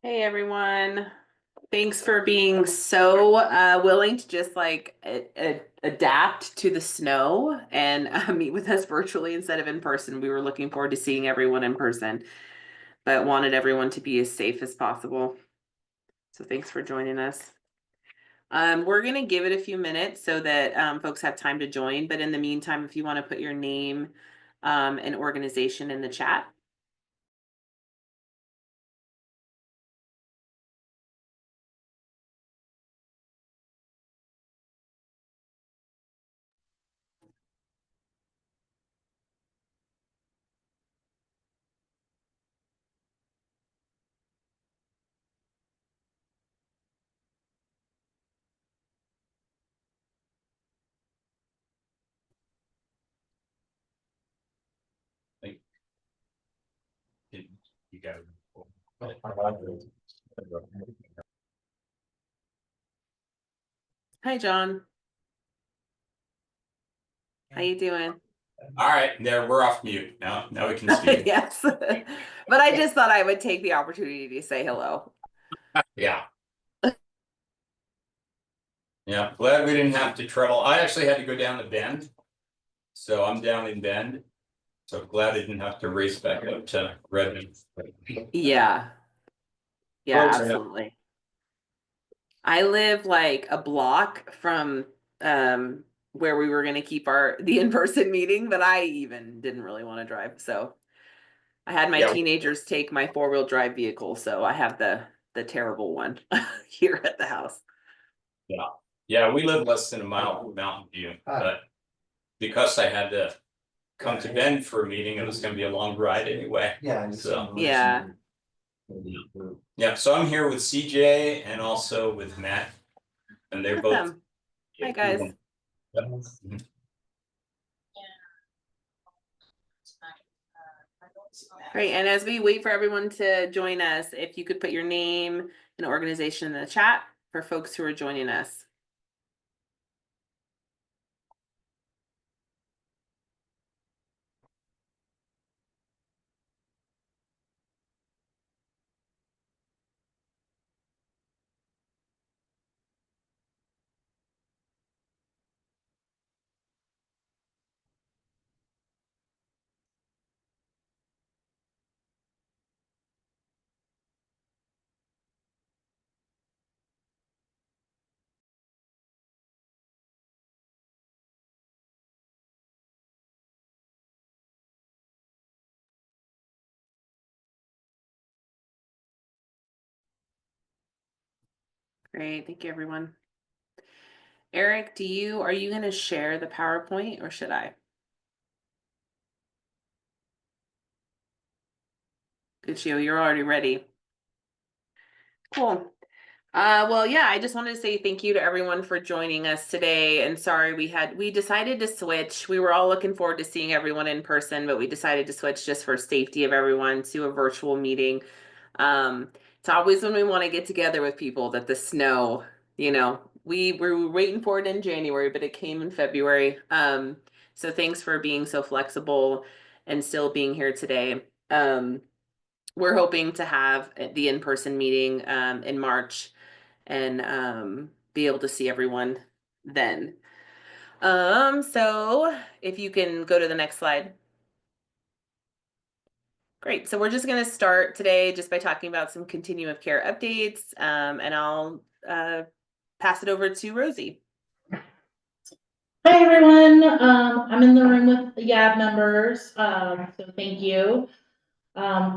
Hey everyone. Thanks for being so willing to just like adapt to the snow and meet with us virtually instead of in person. We were looking forward to seeing everyone in person, but wanted everyone to be as safe as possible. So thanks for joining us. We're going to give it a few minutes so that folks have time to join. But in the meantime, if you want to put your name and organization in the chat. You got it. Hi, John. How you doing? All right, there we're off mute now. Now we can speak. Yes. But I just thought I would take the opportunity to say hello. Yeah. Yeah, glad we didn't have to travel. I actually had to go down to Bend. So I'm down in Bend. So glad I didn't have to race back up to Redmond. Yeah. Yeah, absolutely. I live like a block from where we were going to keep the in-person meeting, but I even didn't really want to drive. So I had my teenagers take my four-wheel drive vehicle, so I have the terrible one here at the house. Yeah. Yeah, we live less than a mile from Mountain View, but because I had to come to Bend for a meeting, it was going to be a long ride anyway. Yeah. So Yeah. yeah, so I'm here with CJ and also with Matt, and they're both. Awesome. Hi guys. Great. And as we wait for everyone to join us, if you could put your name and organization in the chat for folks who are joining us. Great. Thank you, everyone. Eric, are you going to share the PowerPoint or should I? Good, you're already ready. Cool. Well, yeah, I just wanted to say thank you to everyone for joining us today. And sorry, we decided to switch. We were all looking forward to seeing everyone in person, but we decided to switch just for safety of everyone to a virtual meeting. It's always when we want to get together with people that the snow, we were waiting for it in January, but it came in February. So thanks for being so flexible and still being here today. We're hoping to have the in-person meeting in March and be able to see everyone then. So if you can go to the next slide. Great. So we're just going to start today just by talking about some continuum of care updates, and I'll pass it over to Rosie. Hi, everyone. I'm in the room with the YAB members, so thank you.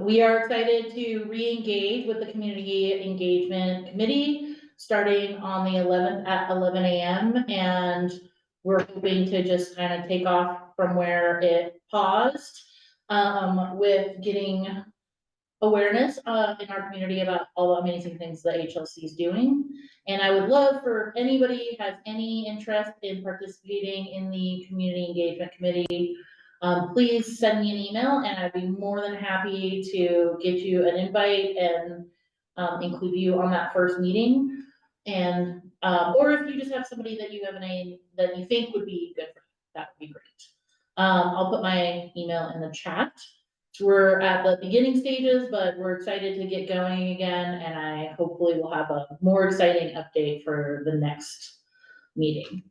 We are excited to re-engage with the Community Engagement Committee starting on the 11th at 11 a.m. And we're hoping to just kind of take off from where it paused with getting awareness in our community about all the amazing things that HLC is doing. And I would love for anybody who has any interest in participating in the Community Engagement Committee, please send me an email and I'd be more than happy to get you an invite and include you on that first meeting. And or if you just have somebody that you have a name that you think would be good for you, that would be great. I'll put my email in the chat. we're at the beginning stages, but we're excited to get going again, and I hopefully will have a more exciting update for the next meeting.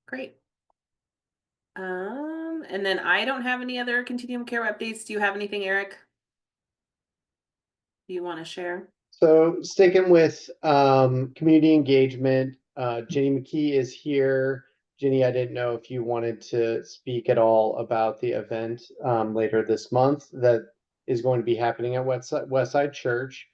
Great. And then I don't have any other continuum care updates. Do you have anything, Eric? Do you want to share? So sticking with community engagement, Jenny McKee is here. Jenny, I didn't know if you wanted to speak at all about the event later this month that is going to be happening at Westside Church.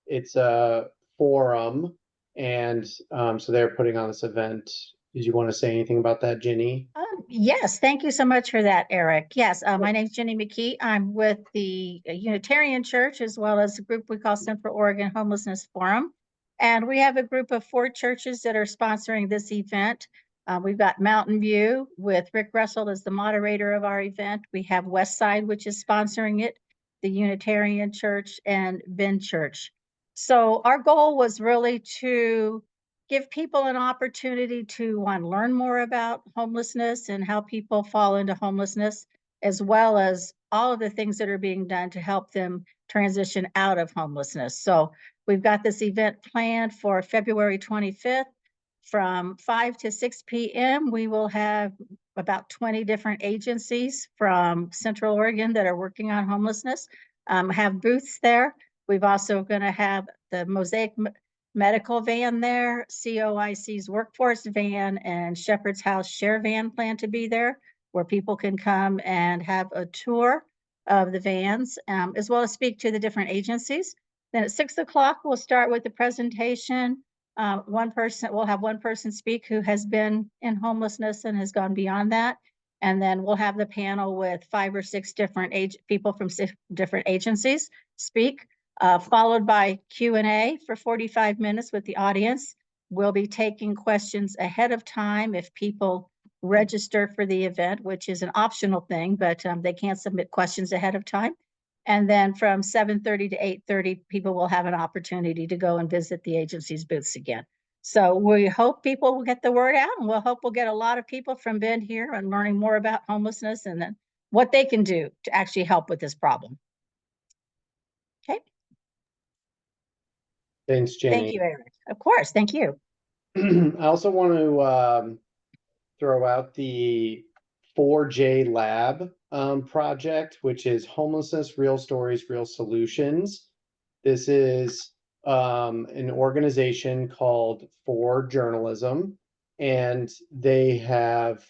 It's a forum, and so they're putting on this event. Did you want to say anything about that, Jenny? Yes, thank you so much for that, Eric. Yes, my name's Jenny McKee. I'm with the Unitarian Church as well as a group we call Central Oregon Homelessness Forum. And we have a group of 4 churches that are sponsoring this event. We've got Mountain View with Rick Russell as the moderator of our event. We have Westside, which is sponsoring it, the Unitarian Church, and Bend Church. So our goal was really to give people an opportunity to learn more about homelessness and how people fall into homelessness, as well as all of the things that are being done to help them transition out of homelessness. So we've got this event planned for February 25th from 5 to 6 p.m. We will have about 20 different agencies from Central Oregon that are working on homelessness, have booths there. We've also going to have the Mosaic medical van there, COIC's workforce van, and Shepherd's House share van plan to be there, where people can come and have a tour of the vans, as well as speak to the different agencies. Then at 6 o'clock, we'll start with the presentation. We'll have one person speak who has been in homelessness and has gone beyond that. And then we'll have the panel with 5 or 6 different people from 6 different agencies speak. Followed by Q&A for 45 minutes with the audience. We'll be taking questions ahead of time if people register for the event, which is an optional thing, but they can't submit questions ahead of time. And then from 7:30 to 8:30, people will have an opportunity to go and visit the agency's booths again. So we hope people will get the word out, and we'll hope we'll get a lot of people from Bend here and learning more about homelessness and then what they can do to actually help with this problem. Okay. Thanks, Jenny. Thank you, Eric. Of course, thank you. I also want to throw out the 4J Lab project, which is Homelessness, Real Stories, Real Solutions. This is an organization called For Journalism, and they have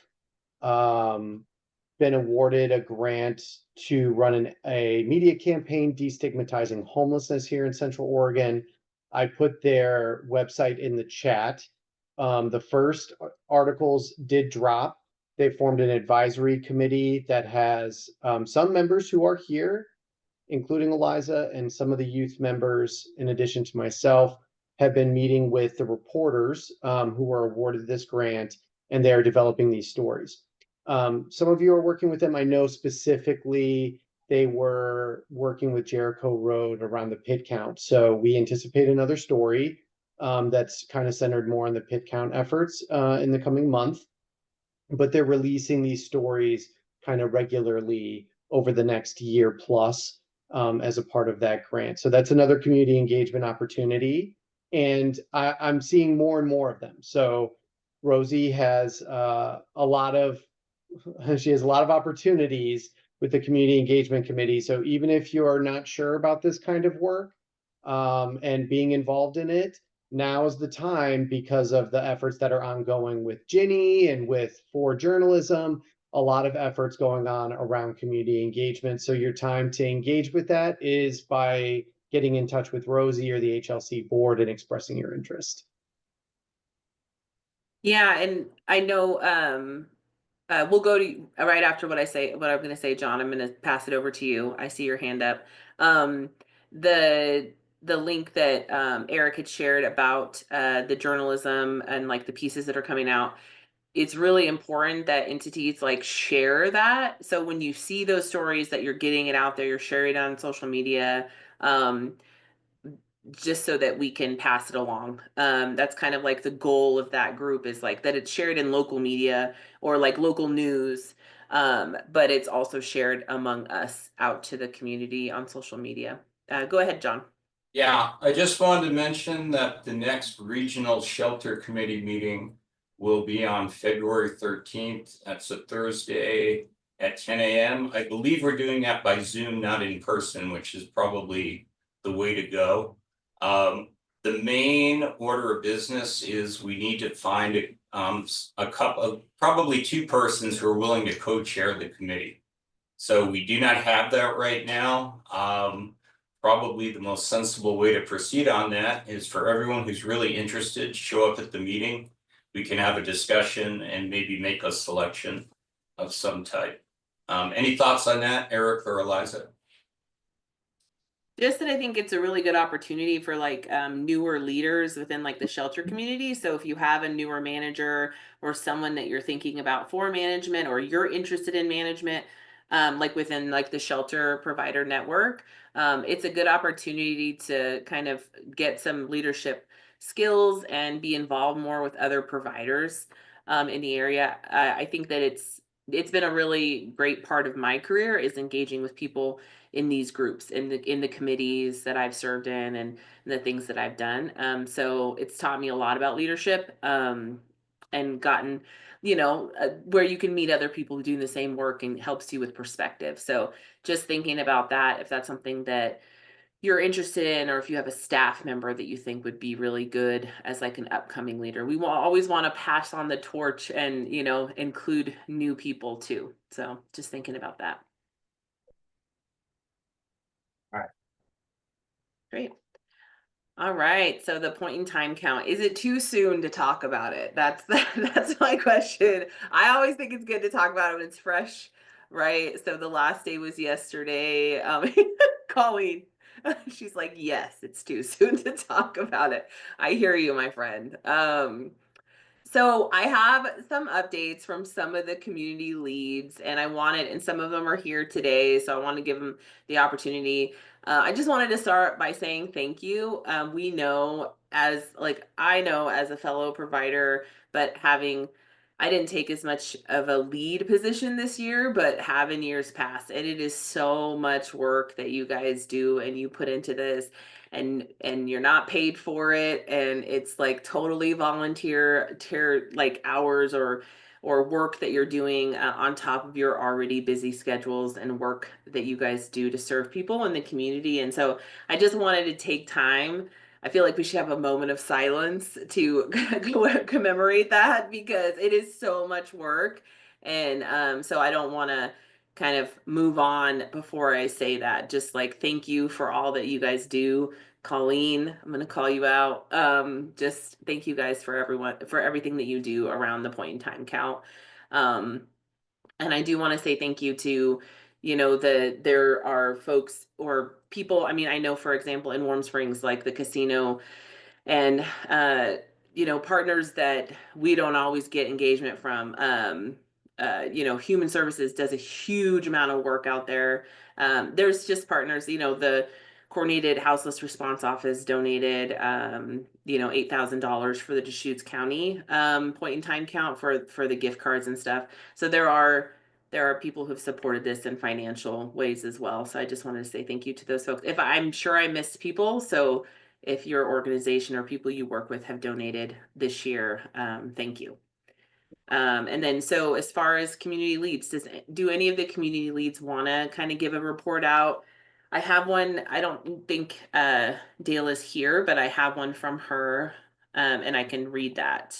been awarded a grant to run a media campaign destigmatizing homelessness here in Central Oregon. I put their website in the chat. The first articles did drop. They formed an advisory committee that has some members who are here, including Eliza, and some of the youth members, in addition to myself, have been meeting with the reporters who were awarded this grant, and they are developing these stories. Some of you are working with them. I know specifically they were working with Jericho Road around the pit count. So we anticipate another story that's kind of centered more on the pit count efforts in the coming month. But they're releasing these stories kind of regularly over the next year plus as a part of that grant. So that's another community engagement opportunity. And I'm seeing more and more of them. So Rosie has she has a lot of opportunities with the Community Engagement Committee. So even if you're not sure about this kind of work and being involved in it, now is the time, because of the efforts that are ongoing with Ginny and with For Journalism, a lot of efforts going on around community engagement. So your time to engage with that is by getting in touch with Rosie or the HLC board and expressing your interest. Yeah, and I know we'll go to right after what I'm going to say, John. I'm going to pass it over to you. I see your hand up. The link that Eric had shared about the journalism and like the pieces that are coming out. It's really important that entities like share that. So when you see those stories that you're getting it out there, you're sharing it on social media. just so that we can pass it along. That's kind of like the goal of that group, is like that it's shared in local media or like local news. But it's also shared among us out to the community on social media. Go ahead, John. Yeah, I just wanted to mention that the next regional shelter committee meeting will be on February 13th. That's a Thursday at 10 a.m. I believe we're doing that by Zoom, not in person, which is probably the way to go. The main order of business is we need to find a couple of, probably 2 persons who are willing to co-chair the committee. So we do not have that right now. Probably the most sensible way to proceed on that is for everyone who's really interested to show up at the meeting. We can have a discussion and maybe make a selection of some type. Any thoughts on that, Eric or Eliza? Just that I think it's a really good opportunity for like newer leaders within like the shelter community. So if you have a newer manager or someone that you're thinking about for management, or you're interested in management, like within like the shelter provider network, it's a good opportunity to kind of get some leadership skills and be involved more with other providers in the area. I think that it's been a really great part of my career, is engaging with people in these groups, in the committees that I've served in, and the things that I've done. So it's taught me a lot about leadership, and gotten, where you can meet other people doing the same work, and helps you with perspective. So just thinking about that, if that's something that you're interested in, or if you have a staff member that you think would be really good as like an upcoming leader, we will always want to pass on the torch and, include new people too. So just thinking about that. Great. All right. So the point in time count, is it too soon to talk about it? That's my question. I always think it's good to talk about it when it's fresh, right? So the last day was yesterday. Colleen, she's like, yes, it's too soon to talk about it. I hear you, my friend. So I have some updates from some of the community leads, and some of them are here today, so I want to give them the opportunity. I just wanted to start by saying thank you. I know as a fellow provider, but I didn't take as much of a lead position this year, but have in years past, and it is so much work that you guys do and you put into this. And you're not paid for it, and it's like totally volunteer like hours or work that you're doing on top of your already busy schedules, and work that you guys do to serve people in the community. And so I just wanted to take time. I feel like we should have a moment of silence to commemorate that, because it is so much work. And so I don't want to kind of move on before I say that. Just like, thank you for all that you guys do. Colleen, I'm gonna call you out. Just thank you guys for everything that you do around the point in time count. And I do want to say thank you to, there are folks or people. I mean, I know, for example, in Warm Springs, like the casino, and partners that we don't always get engagement from. Human services does a huge amount of work out there. There's just partners, the coordinated houseless response office donated $8,000 for the Deschutes County point in time count for the gift cards and stuff. So there are people who've supported this in financial ways as well. So I just wanted to say thank you to those folks. I'm sure I missed people, so if your organization or people you work with have donated this year, thank you. And then, so as far as community leads, do any of the community leads want to kind of give a report out? I have one. I don't think Dale is here, but I have one from her, and I can read that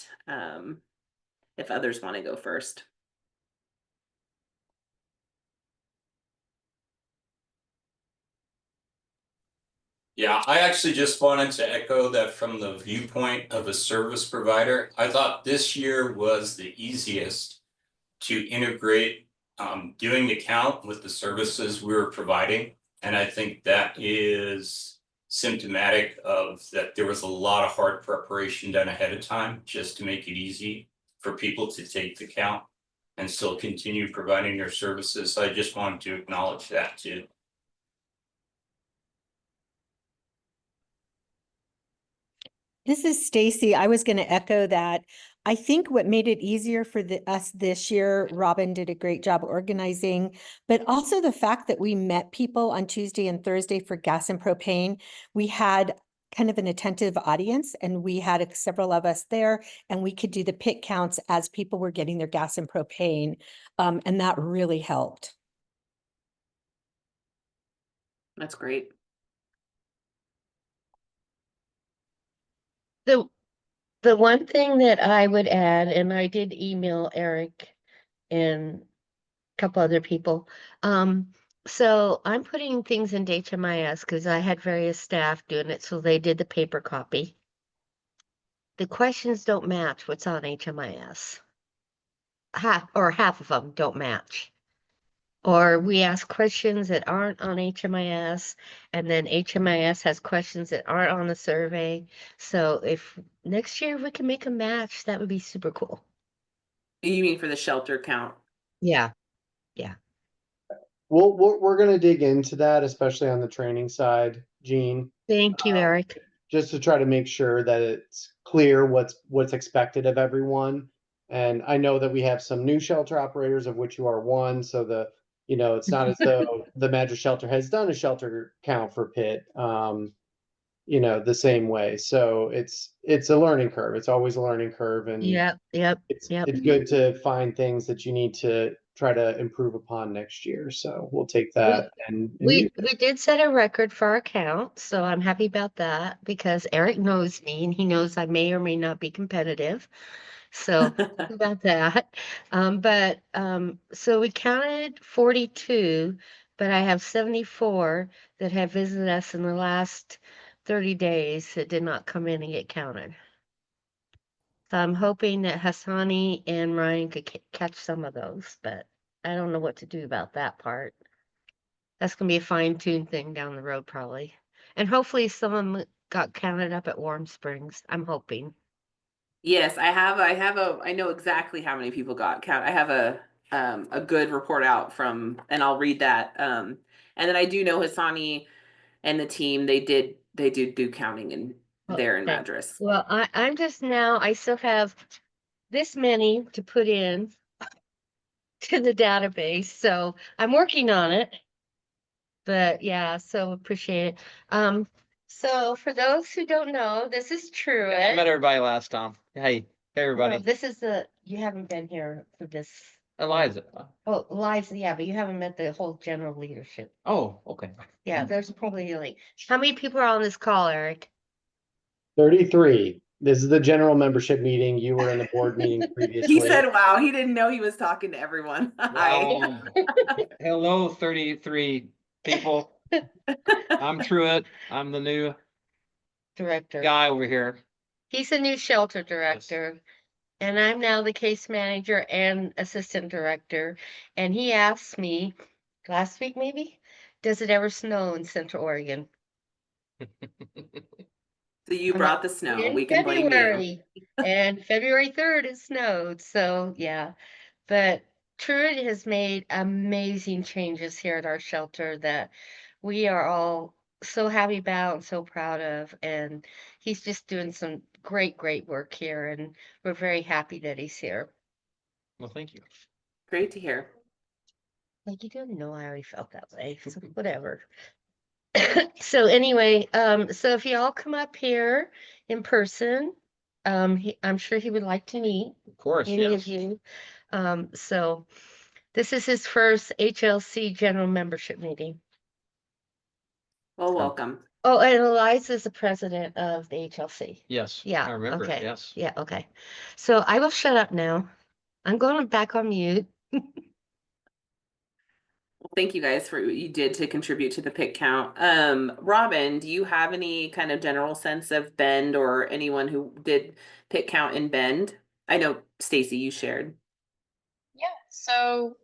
if others want to go first. Yeah, I actually just wanted to echo that from the viewpoint of a service provider. I thought this year was the easiest to integrate doing the count with the services we were providing. And I think that is symptomatic of that there was a lot of hard preparation done ahead of time just to make it easy for people to take the count and still continue providing their services. So I just wanted to acknowledge that too. This is Stacy. I was going to echo that. I think what made it easier for us this year, Robin did a great job organizing, but also the fact that we met people on Tuesday and Thursday for gas and propane. We had kind of an attentive audience, and we had several of us there, and we could do the pit counts as people were getting their gas and propane, and that really helped. That's great. The one thing that I would add, and I did email Eric and a couple other people. So I'm putting things into HMIS because I had various staff doing it, so they did the paper copy. The questions don't match what's on HMIS. Half of them don't match. Or we ask questions that aren't on HMIS, and then HMIS has questions that aren't on the survey. So if next year we can make a match, that would be super cool. You mean for the shelter count? Yeah. We're gonna dig into that, especially on the training side, Gene, Thank you, Eric. just to try to make sure that it's clear what's expected of everyone. And I know that we have some new shelter operators, of which you are one, so it's not as though the Madras shelter has done a shelter count for Pitt, the same way. So it's a learning curve. It's always a learning curve, and Yep. it's good to find things that you need to try to improve upon next year. So we'll take that and We did set a record for our count, so I'm happy about that because Eric knows me and he knows I may or may not be competitive. So happy about that. So we counted 42, but I have 74 that have visited us in the last 30 days that did not come in and get counted. So I'm hoping that Hassani and Ryan could catch some of those, but I don't know what to do about that part. That's gonna be a fine-tuned thing down the road, probably. And hopefully some of them got counted up at Warm Springs. I'm hoping. Yes, I know exactly how many people got count. I have a good report out from, and I'll read that. And then I do know Hassani and the team, they do counting in there in Okay. Madras. Well, I still have this many to put in to the database, so I'm working on it. But yeah, so appreciate it. So for those who don't know, this is true. I met everybody last time. Hey, everybody. This is you haven't been here for this. Eliza. Oh, lives, yeah, but you haven't met the whole general leadership. Oh, okay. Yeah, there's probably how many people are on this call, Eric? 33. This is the general membership meeting. You were in the board meeting previously. He said, wow, he didn't know he was talking to everyone. Hi. Hello, 33 people. I'm Truett. I'm the new Director. guy over here. He's a new shelter director. And I'm now the case manager and assistant director. And he asked me last week, maybe, does it ever snow in Central Oregon? So you I'm brought like, the snow. in We can blame you. February, and February 3rd it snowed. So yeah, but Truett has made amazing changes here at our shelter that we are all so happy about and so proud of. And he's just doing some great work here. And we're very happy that he's here. Well, thank you. Great to hear. Like, you didn't know I already felt that way, so whatever. So anyway, so if y'all come up here in person, I'm sure he would like to meet Of course, any of yes. you. So this is his first HLC general membership meeting. Well, welcome. Oh, and Eliza's the president of the HLC. Yes. Yeah, I remember. okay. Yes. Yeah, okay. So I will shut up now. I'm going back on mute. Well, thank you guys for what you did to contribute to the pick count. Robin, do you have any kind of general sense of Bend or anyone who did pick count in Bend? I know Stacy, you shared. Yeah, so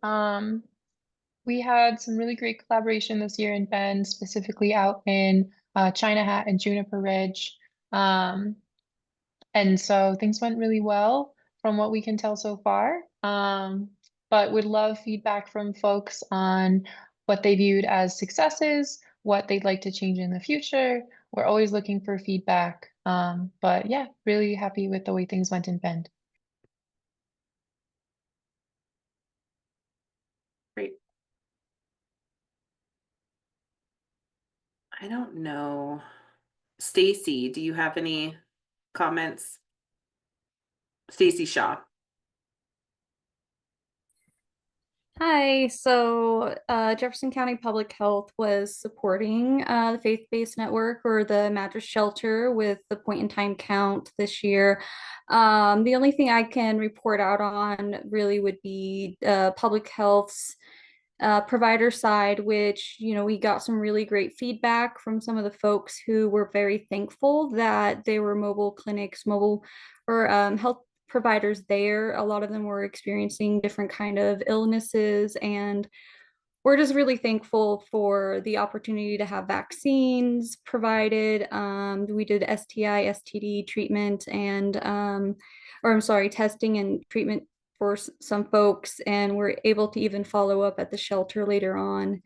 we had some really great collaboration this year in Bend, specifically out in China Hat and Juniper Ridge. And so things went really well from what we can tell so far. But would love feedback from folks on what they viewed as successes, what they'd like to change in the future, we're always looking for feedback. But yeah, really happy with the way things went in Bend. Great. I don't know. Stacy, do you have any comments? Stacy Shaw. Hi, so Jefferson County Public Health was supporting the faith-based network or the mattress shelter with the point-in-time count this year. The only thing I can report out on really would be public health's provider side, which, you know, we got some really great feedback from some of the folks who were very thankful that they were mobile clinics, mobile or health providers there. A lot of them were experiencing different kind of illnesses, and we're just really thankful for the opportunity to have vaccines provided. We did STI, STD treatment and or I'm sorry, testing and treatment for some folks, and we're able to even follow up at the shelter later on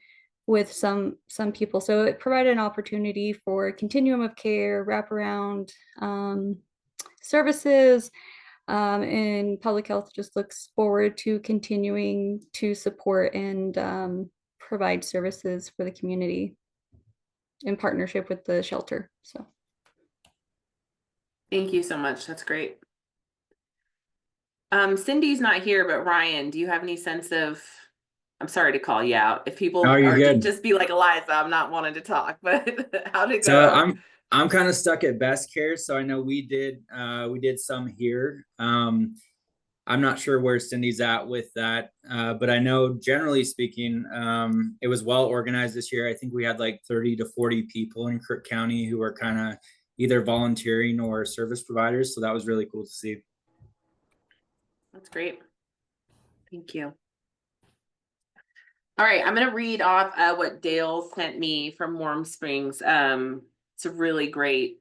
with some people. So it provided an opportunity for continuum of care, wraparound services. And public health just looks forward to continuing to support and provide services for the community in partnership with the shelter. So Thank you so much. That's great. Cindy's not here, but Ryan, do you have any sense of, I'm sorry to call you out. If people Oh, you're are good. just be like Eliza, I'm not wanting to talk, but how'd it So go? I'm kind of stuck at Best Care, so I know we did some here. I'm not sure where Cindy's at with that, but I know generally speaking, it was well organized this year. I think we had like 30 to 40 people in Kirk County who were kind of either volunteering or service providers, so that was really cool to see. That's great. Thank you. All right, I'm going to read off what Dale sent me from Warm Springs. It's a really great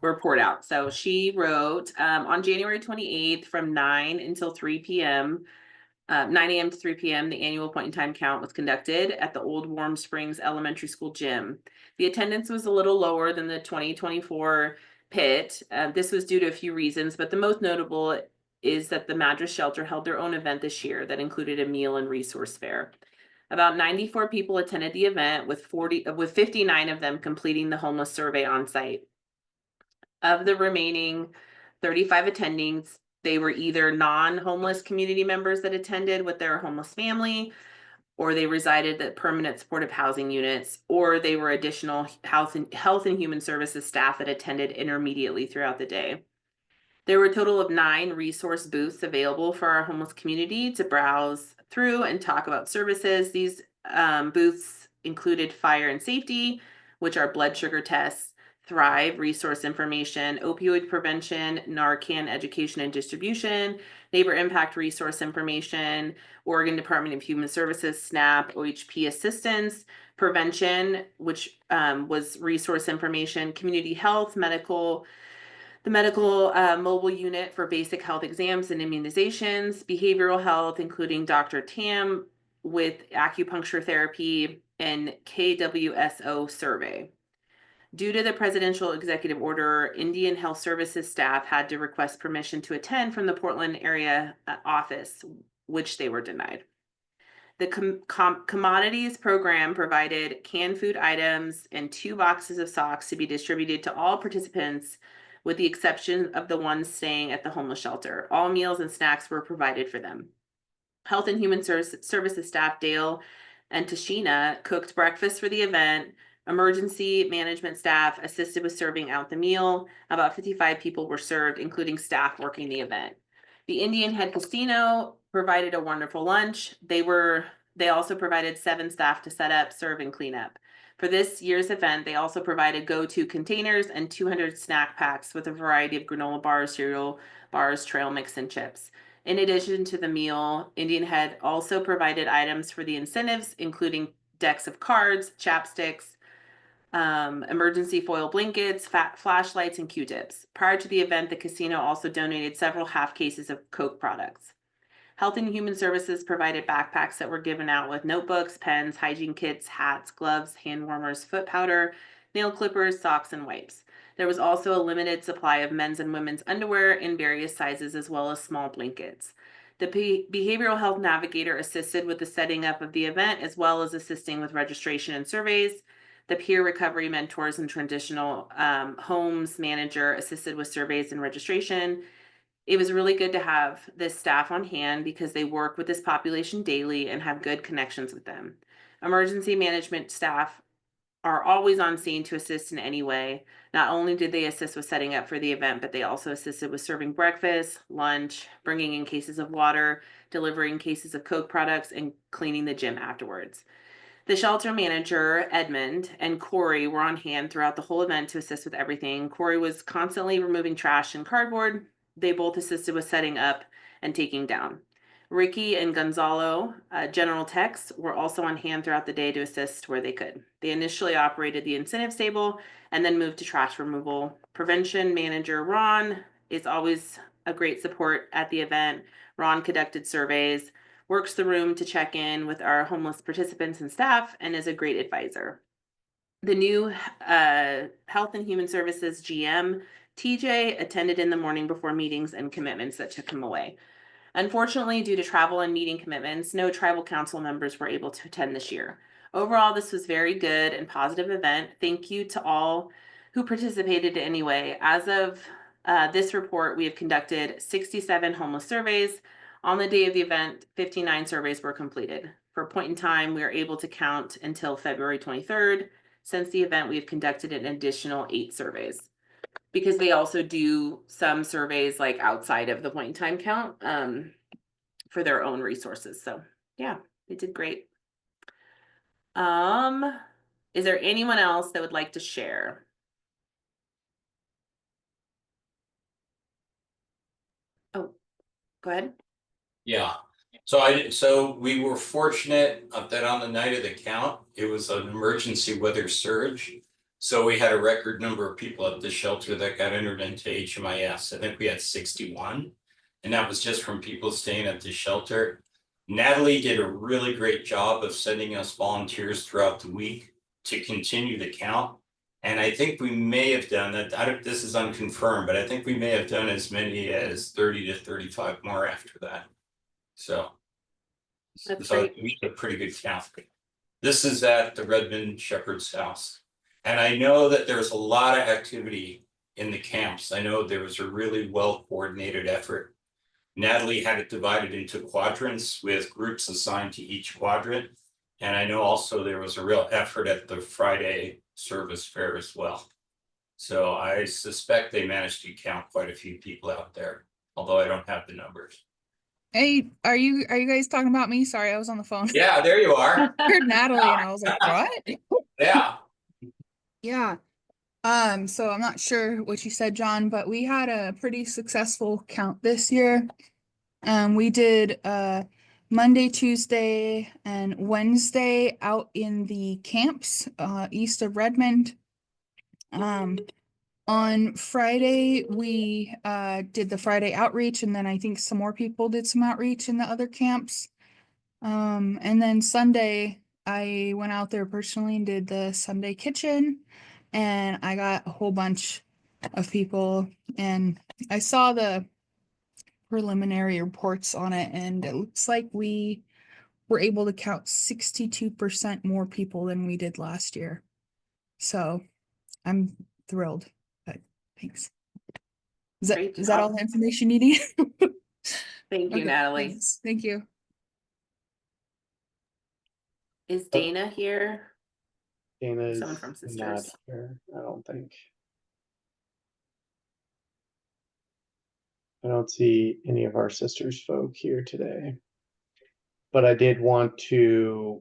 report out. So she wrote on January 28th from 9 until 3 p.m. 9 a.m. to 3 p.m. the annual point in time count was conducted at the old Warm Springs Elementary School gym. The attendance was a little lower than the 2024 pit. This was due to a few reasons, but the most notable is that the mattress shelter held their own event this year that included a meal and resource fair. About 94 people attended the event, with 59 of them completing the homeless survey on site. Of the remaining 35 attendings, they were either non-homeless community members that attended with their homeless family, or they resided at permanent supportive housing units, or they were additional health and human services staff that attended intermediately throughout the day. There were a total of 9 resource booths available for our homeless community to browse through and talk about services. These booths included fire and safety, which are blood sugar tests, Thrive, resource information, opioid prevention, Narcan education and distribution, neighbor impact resource information, Oregon Department of Human Services, SNAP, OHP assistance, prevention, which was resource information, community health, the medical mobile unit for basic health exams and immunizations, behavioral health, including Dr. Tam with acupuncture therapy, and KWSO survey. Due to the presidential executive order, Indian Health Services staff had to request permission to attend from the Portland area office, which they were denied. The commodities program provided canned food items and 2 boxes of socks to be distributed to all participants, with the exception of the ones staying at the homeless shelter. All meals and snacks were provided for them. Health and Human Services staff Dale and Tashina cooked breakfast for the event. Emergency management staff assisted with serving out the meal. About 55 people were served, including staff working the event. The Indian Head Casino provided a wonderful lunch. They also provided 7 staff to set up, serve, and clean up. For this year's event, they also provided go-to containers and 200 snack packs with a variety of granola bars, cereal bars, trail mix, and chips. In addition to the meal, Indian Head also provided items for the incentives, including decks of cards, chapsticks, emergency foil blankets, flashlights, and Q-tips. Prior to the event, the casino also donated several half cases of Coke products. Health and Human Services provided backpacks that were given out with notebooks, pens, hygiene kits, hats, gloves, hand warmers, foot powder, nail clippers, socks, and wipes. There was also a limited supply of men's and women's underwear in various sizes, as well as small blankets. The behavioral health navigator assisted with the setting up of the event, as well as assisting with registration and surveys. The peer recovery mentors and traditional homes manager assisted with surveys and registration. It was really good to have this staff on hand because they work with this population daily and have good connections with them. Emergency management staff are always on scene to assist in any way. Not only did they assist with setting up for the event, but they also assisted with serving breakfast, lunch, bringing in cases of water, delivering cases of Coke products, and cleaning the gym afterwards. The shelter manager, Edmund, and Corey were on hand throughout the whole event to assist with everything. Corey was constantly removing trash and cardboard. They both assisted with setting up and taking down. Ricky and Gonzalo, general techs, were also on hand throughout the day to assist where they could. They initially operated the incentive stable and then moved to trash removal. Prevention manager Ron is always a great support at the event. Ron conducted surveys, works the room to check in with our homeless participants and staff, and is a great advisor. The new Health and Human Services GM, TJ, attended in the morning before meetings and commitments that took him away. Unfortunately, due to travel and meeting commitments, no tribal council members were able to attend this year. Overall, this was very good and positive event. Thank you to all who participated anyway. As of this report, we have conducted 67 homeless surveys. On the day of the event, 59 surveys were completed. For a point in time, we are able to count until February 23rd. Since the event, we have conducted an additional 8 surveys, because they also do some surveys like outside of the point in time count for their own resources. So yeah, they did great. Is there anyone else that would like to share? Oh, go ahead. Yeah, so we were fortunate that on the night of the count, it was an emergency weather surge. So we had a record number of people at the shelter that got entered into HMIS. I think we had 61. And that was just from people staying at the shelter. Natalie did a really great job of sending us volunteers throughout the week to continue the count. And I think we may have done that. This is unconfirmed, but I think we may have done as many as 30 to 35 more after that. So That's so great. we had a pretty good count. This is at the Redmond Shepherd's house. And I know that there's a lot of activity in the camps. I know there was a really well coordinated effort. Natalie had it divided into quadrants with groups assigned to each quadrant. And I know also there was a real effort at the Friday service fair as well. So I suspect they managed to count quite a few people out there, although I don't have the numbers. Hey, are you guys talking about me? Sorry, I was on the phone. Yeah, there you are. I heard Natalie and I was like, what? Yeah. Yeah. So I'm not sure what you said, John, but we had a pretty successful count this year. We did Monday, Tuesday, and Wednesday out in the camps east of Redmond. On Friday, we did the Friday outreach, and then I think some more people did some outreach in the other camps. And then Sunday, I went out there personally and did the Sunday kitchen, and I got a whole bunch of people, and I saw the preliminary reports on it, and it looks like we were able to count 62% more people than we did last year. So I'm thrilled. But thanks. Is Great that all job. the information you need? Thank you, Okay, Natalie. thanks. Thank you. Is Dana here? Dana's Someone from not Sisters. here, I don't think. I don't see any of our sisters folk here today. But I did want to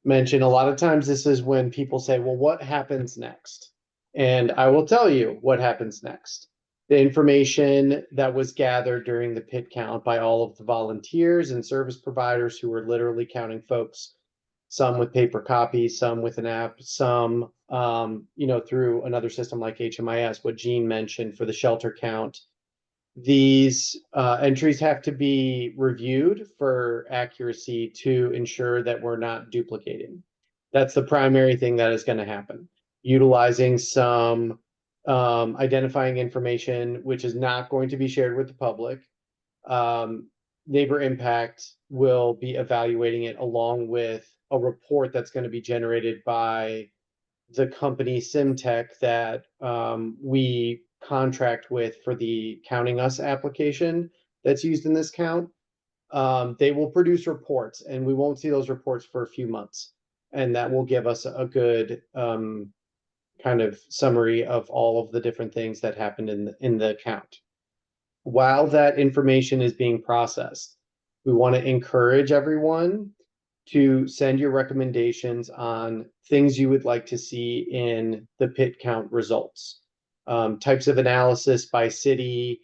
mention, a lot of times this is when people say, well, what happens next? And I will tell you what happens next. The information that was gathered during the pit count by all of the volunteers and service providers who were literally counting folks, some with paper copies, some with an app, some through another system like HMIS, what Jean mentioned for the shelter count. These entries have to be reviewed for accuracy to ensure that we're not duplicating. That's the primary thing that is going to happen. utilizing some identifying information, which is not going to be shared with the public. Neighbor Impact will be evaluating it along with a report that's going to be generated by the company Simtech that we contract with for the Counting Us application that's used in this count. They will produce reports, and we won't see those reports for a few months. And that will give us a good kind of summary of all of the different things that happened in the count. While that information is being processed, we want to encourage everyone to send your recommendations on things you would like to see in the pit count results. Types of analysis by city,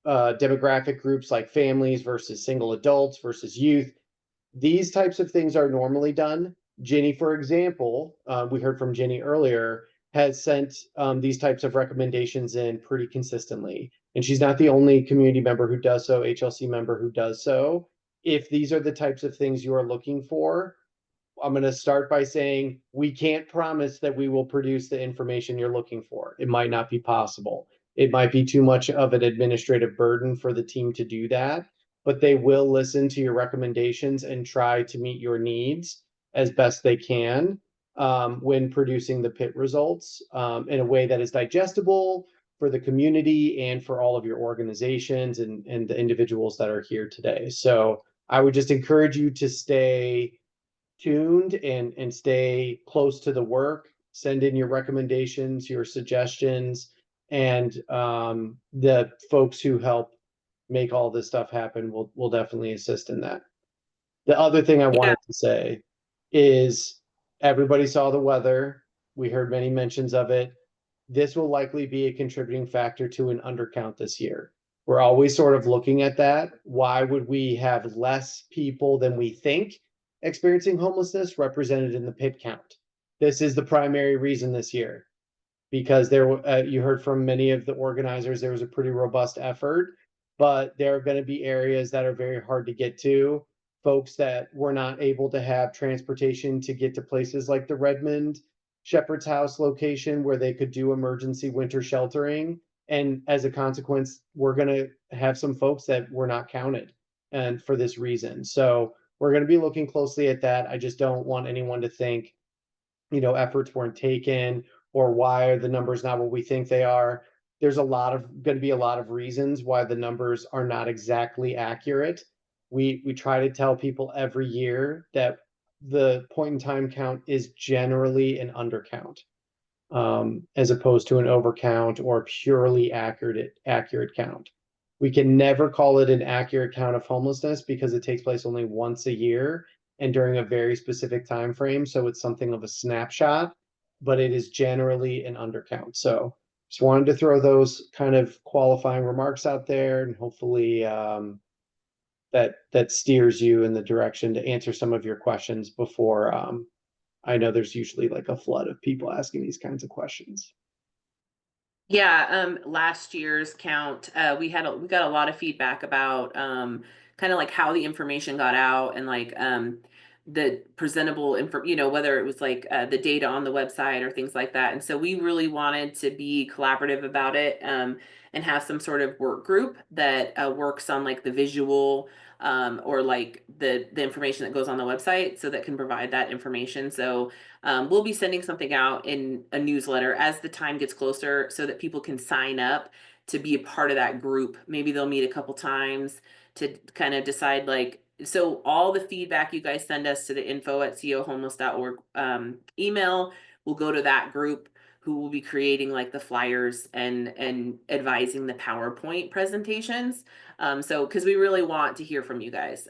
demographic groups like families versus single adults versus youth. These types of things are normally done. Ginny, for example, we heard from Ginny earlier, has sent these types of recommendations in pretty consistently. And she's not the only community member who does so, HLC member who does so. If these are the types of things you are looking for, I'm going to start by saying we can't promise that we will produce the information you're looking for. It might not be possible. It might be too much of an administrative burden for the team to do that, but they will listen to your recommendations and try to meet your needs as best they can when producing the pit results in a way that is digestible for the community and for all of your organizations and the individuals that are here today. So I would just encourage you to stay tuned and stay close to the work. Send in your recommendations, your suggestions, and the folks who help make all this stuff happen will definitely assist in that. The other thing I wanted to say is everybody saw the weather. We heard many mentions of it. This will likely be a contributing factor to an undercount this year. We're always sort of looking at that. Why would we have less people than we think experiencing homelessness represented in the pit count? This is the primary reason this year, because there, you heard from many of the organizers, there was a pretty robust effort, but there are going to be areas that are very hard to get to. Folks that were not able to have transportation to get to places like the Redmond Shepherd's House location where they could do emergency winter sheltering. And as a consequence, we're going to have some folks that were not counted and for this reason. So we're going to be looking closely at that. I just don't want anyone to think, efforts weren't taken or why are the numbers not what we think they are. There's going to be a lot of reasons why the numbers are not exactly accurate. We try to tell people every year that the point in time count is generally an undercount, as opposed to an overcount or purely accurate count. We can never call it an accurate count of homelessness because it takes place only once a year and during a very specific time frame. So it's something of a snapshot, but it is generally an undercount. So just wanted to throw those kind of qualifying remarks out there, and hopefully that steers you in the direction to answer some of your questions before I know there's usually like a flood of people asking these kinds of questions. Yeah, last year's count, we got a lot of feedback about kind of like how the information got out and like the presentable info, whether it was like the data on the website or things like that. And so we really wanted to be collaborative about it and have some sort of work group that works on like the visual or like the information that goes on the website so that can provide that information. So we'll be sending something out in a newsletter as the time gets closer so that people can sign up to be a part of that group. Maybe they'll meet a couple times to kind of decide like, so all the feedback you guys send us to the info@cohomeless.org email will go to that group who will be creating like the flyers and advising the PowerPoint presentations. So because we really want to hear from you guys.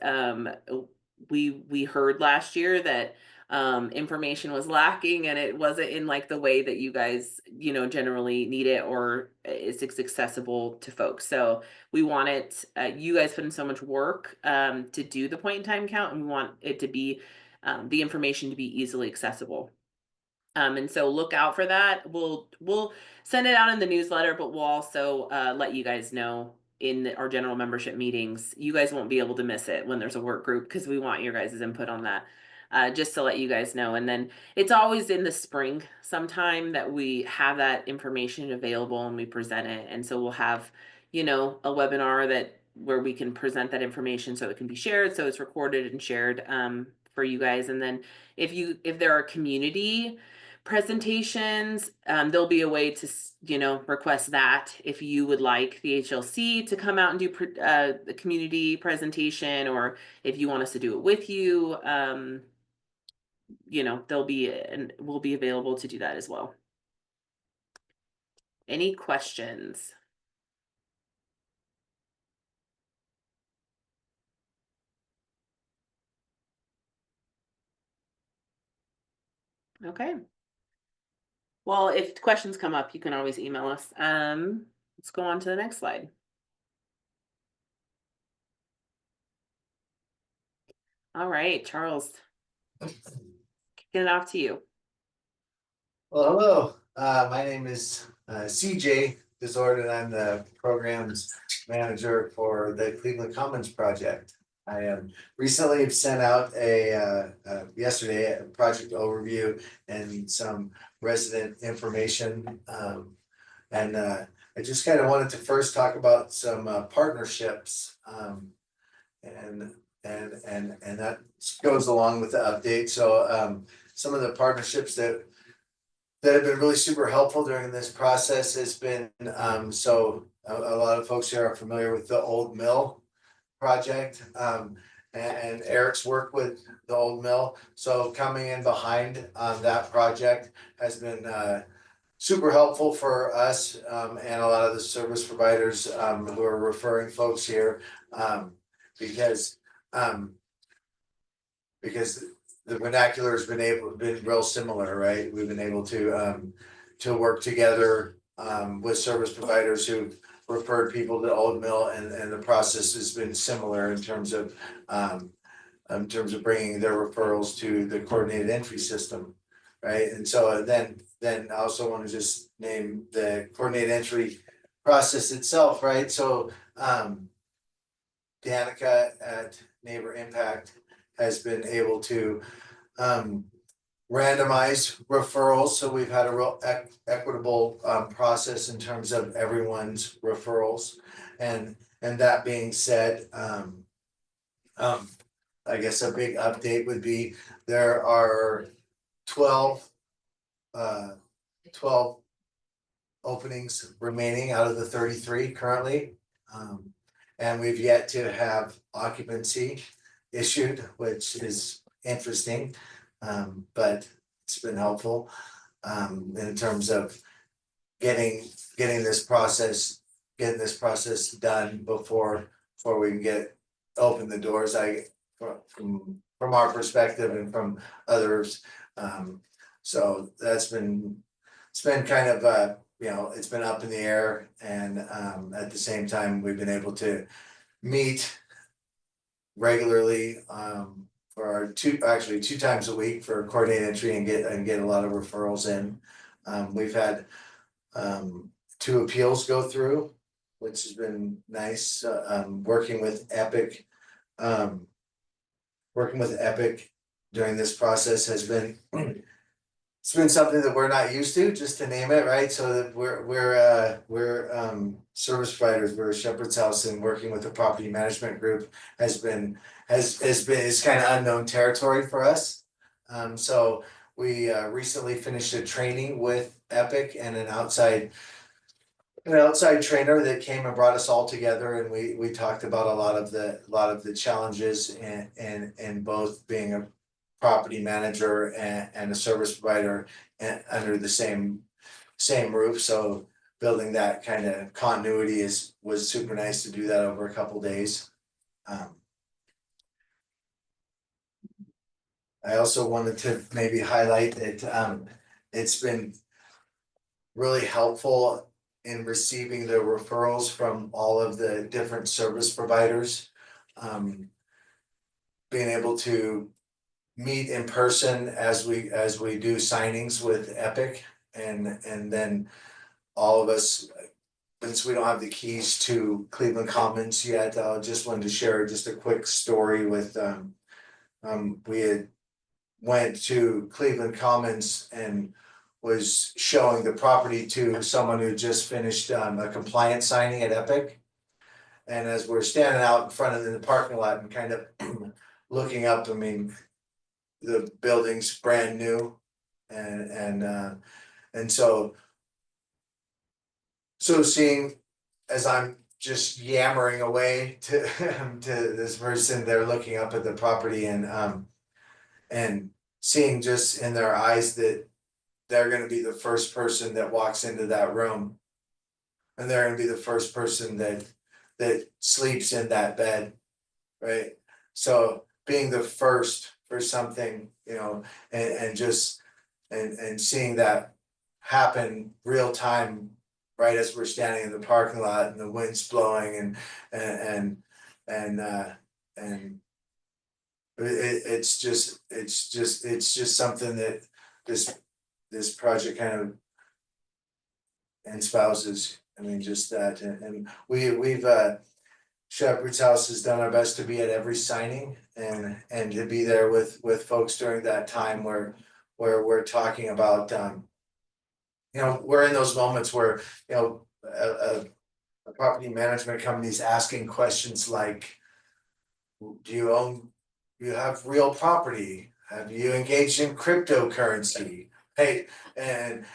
We heard last year that information was lacking and it wasn't in like the way that you guys generally need it or it's accessible to folks. So we want it, you guys put in so much work to do the point in time count, and we want it to be the information to be easily accessible. And so look out for that. We'll send it out in the newsletter, but we'll also let you guys know in our general membership meetings. You guys won't be able to miss it when there's a work group because we want your guys' input on that. just to let you guys know. And then it's always in the spring sometime that we have that information available and we present it. And so we'll have, you know, a webinar that where we can present that information so it can be shared, so it's recorded and shared for you guys. And then if there are community presentations, there'll be a way to, you know, request that if you would like the HLC to come out and do the community presentation, or if you want us to do it with you, you know, we'll be available to do that as well. Any questions? Okay. Well, if questions come up, you can always email us. Let's go on to the next slide. All right, Charles, kicking it off to you. Well, hello. My name is CJ Desord, and I'm the programs manager for the Cleveland Commons project. I recently sent out yesterday a project overview and some resident information. And I just kind of wanted to first talk about some partnerships. And that goes along with the update. So some of the partnerships that have been really super helpful during this process has been, so a lot of folks here are familiar with the Old Mill project, and Eric's work with the Old Mill. So coming in behind that project has been super helpful for us, and a lot of the service providers who are referring folks here, because the vernacular has been real similar, right? We've been able to work together with service providers who've referred people to Old Mill, and the process has been similar in terms of bringing their referrals to the coordinated entry system, right? And so then I also want to just name the coordinated entry process itself, right? So Danica at Neighbor Impact has been able to randomize referrals. So we've had a real equitable process in terms of everyone's referrals. And that being said, I guess a big update would be there are 12 openings remaining out of the 33 currently. And we've yet to have occupancy issued, which is interesting, but it's been helpful in terms of getting this process done before we can open the doors. From our perspective and from others, so it's been kind of it's been up in the air, and at the same time we've been able to meet regularly for our two times a week for coordinated entry and get a lot of referrals in. We've had 2 appeals go through, which has been nice. Working with Epic during this process has been it's been something that we're not used to, just to name it, right? So that we're service providers, we're Shepherd's House, and working with the property management group is kind of unknown territory for us. So we recently finished a training with Epic and an outside trainer that came and brought us all together, and we talked about a lot of the challenges in both being a property manager and a service provider under the same roof. So building that kind of continuity was super nice to do that over a couple days. I also wanted to maybe highlight that it's been really helpful in receiving the referrals from all of the different service providers. Being able to meet in person as we do signings with Epic, and then all of us, since we don't have the keys to Cleveland Commons yet, I just wanted to share just a quick story with we had went to Cleveland Commons and was showing the property to someone who just finished a compliance signing at Epic. And as we're standing out in front of the parking lot and kind of looking up, I mean, the building's brand new. And so seeing as I'm just yammering away to to this person, they're looking up at the property and seeing just in their eyes that they're gonna be the first person that walks into that room. And they're gonna be the first person that sleeps in that bed, right? So being the first for something, you know, and just and seeing that happen real time, right as we're standing in the parking lot and the wind's blowing and it's just something that this project kind of espouses. I mean, just that, and we've Shepherd's House has done our best to be at every signing and to be there with folks during that time where we're talking about you know, we're in those moments where, you know, a property management company is asking questions like, do you have real property? Have you engaged in cryptocurrency? Hey, and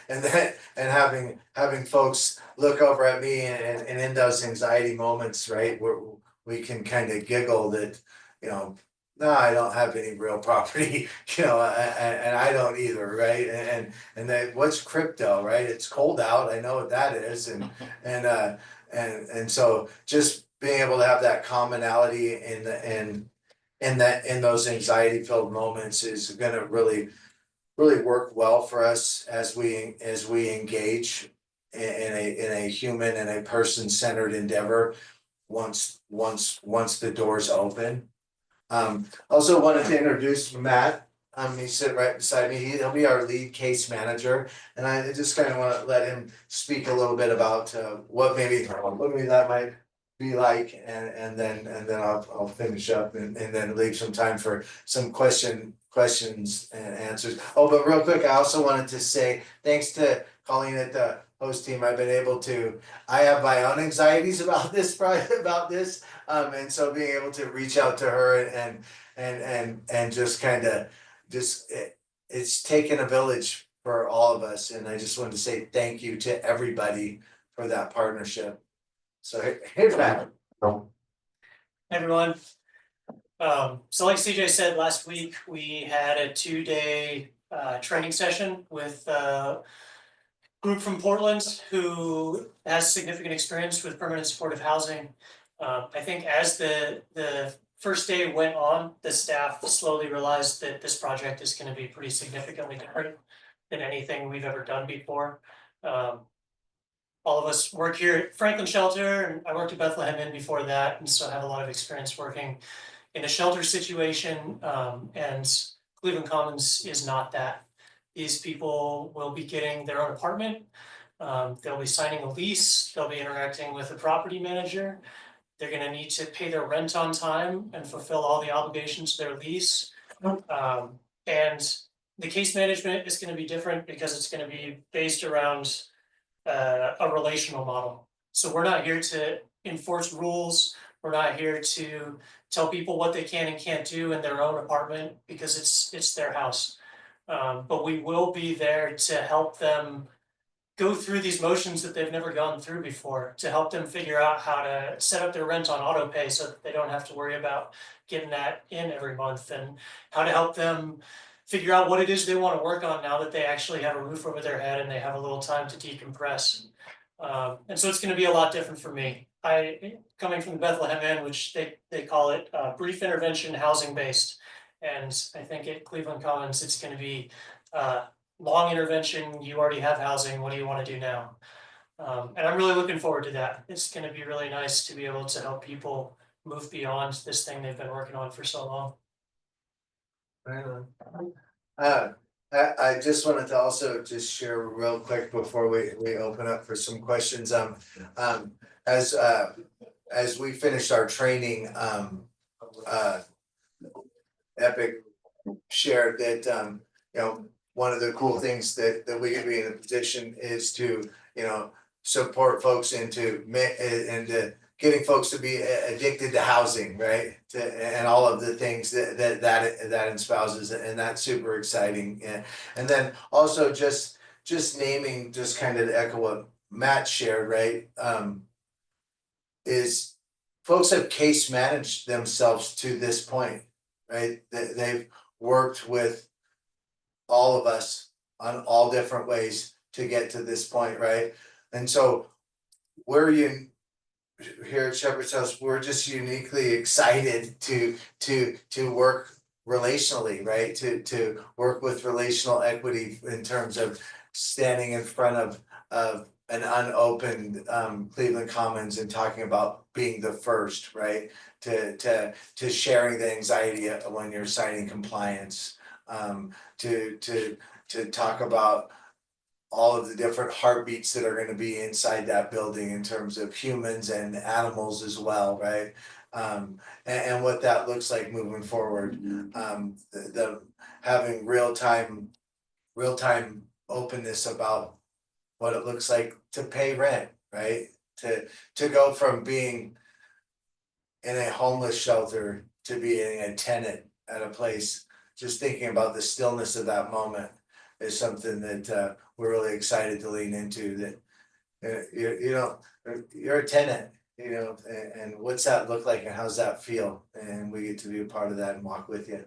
having folks look over at me and in those anxiety moments, right, where we can kind of giggle that, you know, no, I don't have any real property, you know, and I don't either, right? And that what's crypto, right? It's cold out, I know what that is, and so just being able to have that commonality in those anxiety filled moments is gonna really work well for us as we engage in a human and a person centered endeavor once the doors open. Also wanted to introduce Matt. He's sitting right beside me. He'll be our lead case manager, and I just kind of want to let him speak a little bit about what maybe that might be like, and then I'll finish up and then leave some time for some questions and answers. Oh, but real quick, I also wanted to say thanks to Colleen at the host team. I've been able to. I have my own anxieties about this and so being able to reach out to her and just kind of it's taken a village for all of us, and I just wanted to say thank you to everybody for that partnership. So here's that. Everyone. So like CJ said, last week, we had a 2-day training session with a group from Portland who has significant experience with permanent supportive housing. I think as the first day went on, the staff slowly realized that this project is gonna be pretty significantly different than anything we've ever done before. All of us work here at Franklin Shelter, and I worked at Bethlehem Inn before that, and so I have a lot of experience working in a shelter situation, and Cleveland Commons is not that. These people will be getting their own apartment, they'll be signing a lease, they'll be interacting with a property manager. They're gonna need to pay their rent on time and fulfill all the obligations of their lease. And the case management is gonna be different because it's gonna be based around a relational model. So we're not here to enforce rules. We're not here to tell people what they can and can't do in their own apartment because it's their house. But we will be there to help them go through these motions that they've never gone through before, to help them figure out how to set up their rent on auto pay so that they don't have to worry about getting that in every month, and how to help them figure out what it is they want to work on now that they actually have a roof over their head and they have a little time to decompress. And so it's going to be a lot different for me. Coming from the Bethlehem Inn, which they call it brief intervention housing based, and I think at Cleveland Commons it's going to be long intervention. You already have housing. What do you want to do now? And I'm really looking forward to that. It's going to be really nice to be able to help people move beyond this thing they've been working on for so long. Right on. I just wanted to also just share real quick before we open up for some questions. As we finished our training, Epic shared that, one of the cool things that we could be in a position is to, support folks into getting folks to be addicted to housing, right? And all of the things that espouses, and that's super exciting. And then also just naming, just kind of to echo what Matt shared, right? Is folks have case managed themselves to this point, right? They've worked with all of us on all different ways to get to this point, right? And so we're here at Shepherd's House, we're just uniquely excited to work relationally, right? To work with relational equity in terms of standing in front of an unopened Cleveland Commons and talking about being the first, right? To sharing the anxiety when you're signing compliance, to talk about all of the different heartbeats that are gonna be inside that building in terms of humans and animals as well, right? And what that looks like moving forward. The having real-time openness about what it looks like to pay rent, right? To go from being in a homeless shelter to being a tenant at a place, just thinking about the stillness of that moment is something that we're really excited to lean into. That you're a tenant, and what's that look like and how's that feel? And we get to be a part of that and walk with you.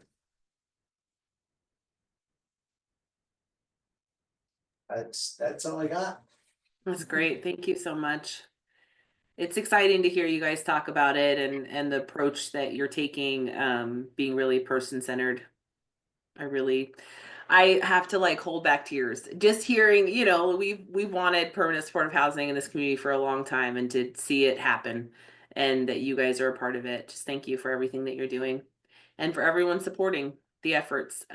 That's all I got. That's great. Thank you so much. It's exciting to hear you guys talk about it and the approach that you're taking, being really person-centered. I have to like hold back tears just hearing, we've wanted permanent supportive housing in this community for a long time, and to see it happen and that you guys are a part of it. Just thank you for everything that you're doing and for everyone supporting the efforts.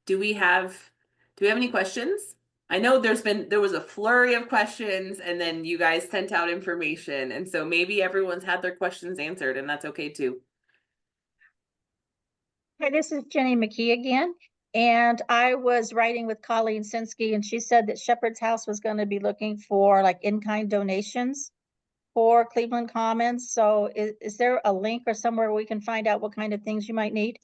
Do we have any questions? I know there was a flurry of questions, and then you guys sent out information, and so maybe everyone's had their questions answered, and that's okay too. Hi, this is Jenny McKee again. And I was writing with Colleen Sinsky, and she said that Shepherd's House was going to be looking for like in-kind donations for Cleveland Commons. So is there a link or somewhere we can find out what kind of things you might need?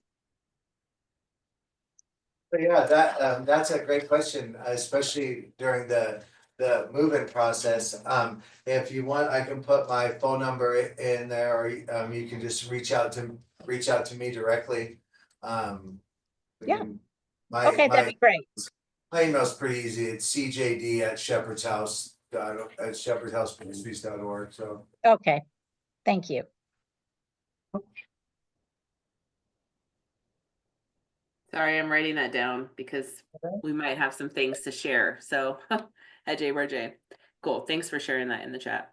But yeah, that's a great question, especially during the move-in process. If you want, I can put my phone number in there, or you can just reach out to me directly. Yeah. Okay, that'd be great. My email's pretty easy. It's cjd@shepherdhouse.org. So Okay, thank you. Sorry, I'm writing that down because we might have some things to share. So, Ajay Barjay. Cool. Thanks for sharing that in the chat.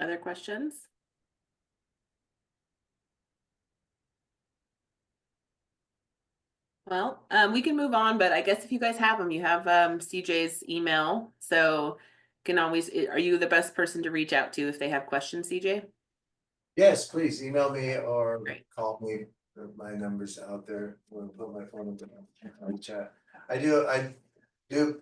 Other questions? Well, we can move on, but I guess if you guys have them, you have CJ's email. So can always, are you the best person to reach out to if they have questions, CJ? yes, please email me or Great. call me. My number's out there. We'll put my phone number on the chat. I do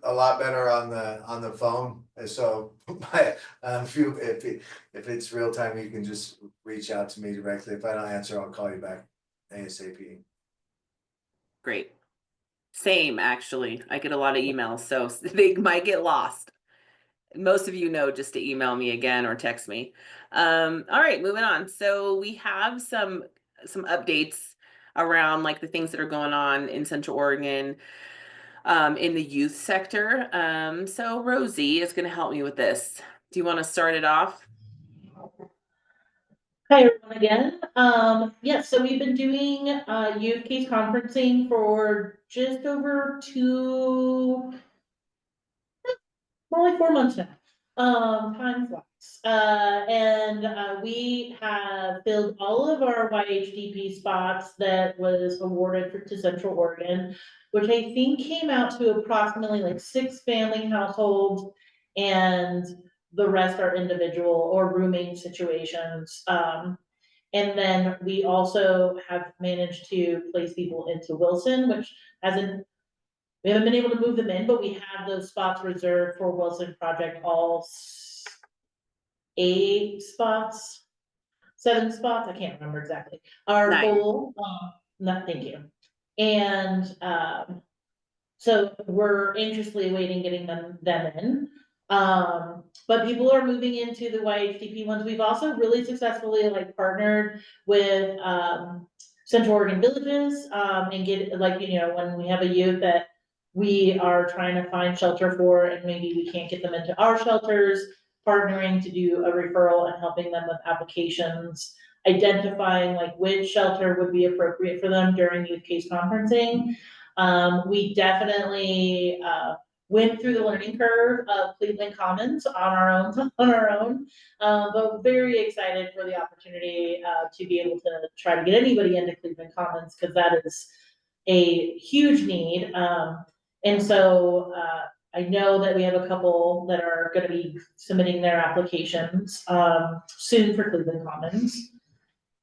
a lot better on the phone. So if it's real time, you can just reach out to me directly. If I don't answer, I'll call you back ASAP. Great. Same, actually. I get a lot of emails, so they might get lost. Most of you know just to email me again or text me. All right, moving on. So we have some updates around like the things that are going on in Central Oregon in the youth sector. So Rosie is going to help me with this. Do you want to start it off? Hi everyone again. Yes, so we've been doing youth case conferencing for just over only 4 months now. Time flies. And we have filled all of our YHDP spots that was awarded to Central Oregon, which I think came out to approximately like 6 family households, and the rest are individual or rooming situations. And then we also have managed to place people into Wilson, which hasn't, we haven't been able to move them in, but we have those spots reserved for Wilson Project, all 8 spots, 7 spots, I can't remember exactly, are 9. full, no, thank you. And, so we're anxiously awaiting getting them in. But people are moving into the YHTP ones. We've also really successfully like partnered with, Central Oregon Villages, and get, like, you know, when we have a youth that we are trying to find shelter for, and maybe we can't get them into our shelters, partnering to do a referral and helping them with applications, identifying like which shelter would be appropriate for them during youth case conferencing. We definitely, went through the learning curve of Cleveland Commons on our own. But very excited for the opportunity, to be able to try to get anybody into Cleveland Commons, because that is a huge need. And so, I know that we have a couple that are gonna be submitting their applications, soon for Cleveland Commons.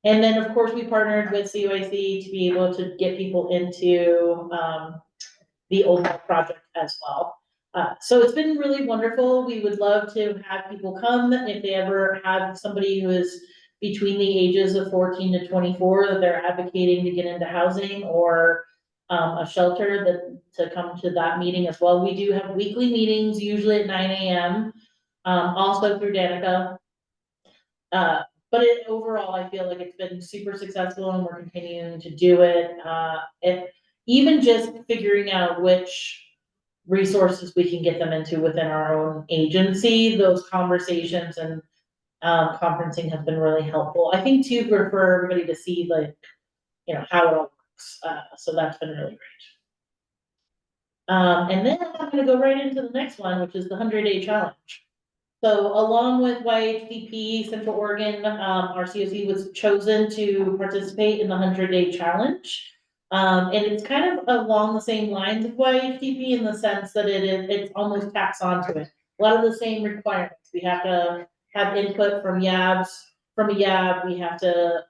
And then, of course, we partnered with COAC to be able to get people into, the Old Mill project as well. So it's been really wonderful. We would love to have people come if they ever have somebody who is between the ages of 14 to 24 that they're advocating to get into housing or, a shelter, that to come to that meeting as well. We do have weekly meetings, usually at 9 a.m., also through Danica. But overall, I feel like it's been super successful and we're continuing to do it. And even just figuring out which resources we can get them into within our own agency, those conversations and, conferencing has been really helpful. I think too, for everybody to see like, you know, how it all works. So that's been really great. And then I'm gonna go right into the next one, which is the 100-day challenge. So along with YHDP, Central Oregon, our COC was chosen to participate in the 100-day challenge. And it's kind of along the same lines of YHDP in the sense that it's almost tacks onto it. A lot of the same requirements. We have to have input from YABs, from a YAB, we have to,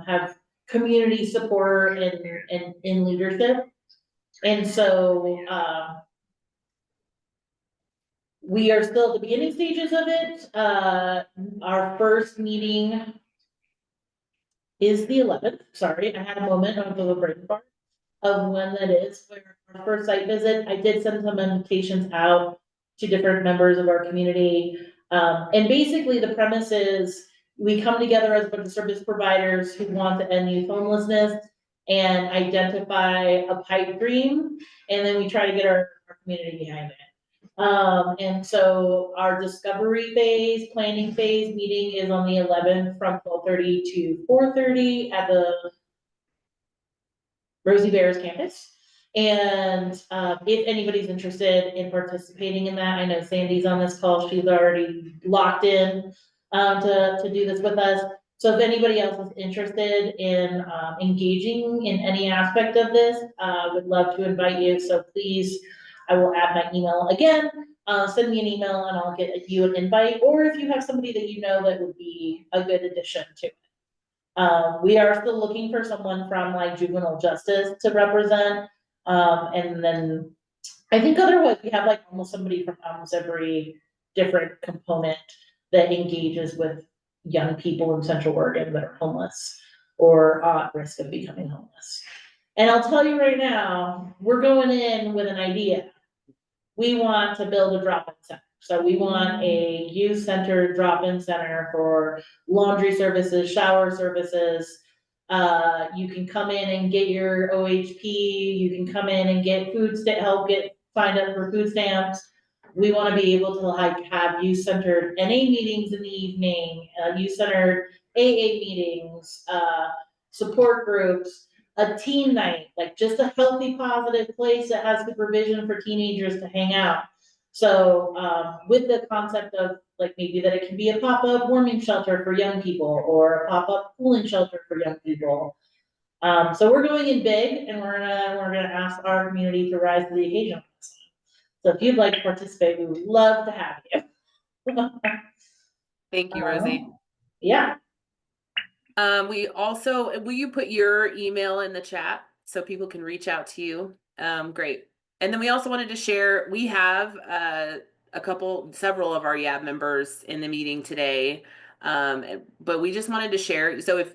have community support and in leadership. And so, we are still at the beginning stages of it. Our first meeting is the 11th. Sorry, I had a moment of a brain fart of when that is. For our first site visit, I did send some invitations out to different members of our community. And basically the premise is we come together as a bunch of service providers who want to end youth homelessness and identify a pipe dream, and then we try to get our community behind it. And so our discovery phase, planning phase meeting is on the 11th from 12:30 to 4:30 at the Rosie Bears campus. And, if anybody's interested in participating in that, I know Sandy's on this call, she's already locked in, to do this with us. So if anybody else is interested in, engaging in any aspect of this, would love to invite you, so please, I will add my email again, send me an email and I'll get you an invite, or if you have somebody that you know that would be a good addition to it. We are still looking for someone from like juvenile justice to represent, and then I think otherwise we have like almost somebody from almost every different component that engages with young people in Central Oregon that are homeless or at risk of becoming homeless. And I'll tell you right now, we're going in with an idea. We want to build a drop-in center. So we want a youth-centered drop-in center for laundry services, shower services. You can come in and get your OHP, you can come in and get help get signed up for food stamps. We want to be able to like have youth-centered NA meetings in the evening, youth-centered AA meetings, support groups, a teen night, like just a healthy, positive place that has supervision for teenagers to hang out. So, with the concept of like maybe that it can be a pop-up warming shelter for young people or a pop-up cooling shelter for young people. So we're going in big and we're gonna ask our community to rise to the occasion. So if you'd like to participate, we would love to have you. Thank you, Rosie. Yeah. We also, will you put your email in the chat so people can reach out to you? Great. And then we also wanted to share, we have several of our YAB members in the meeting today. But we just wanted to share, so if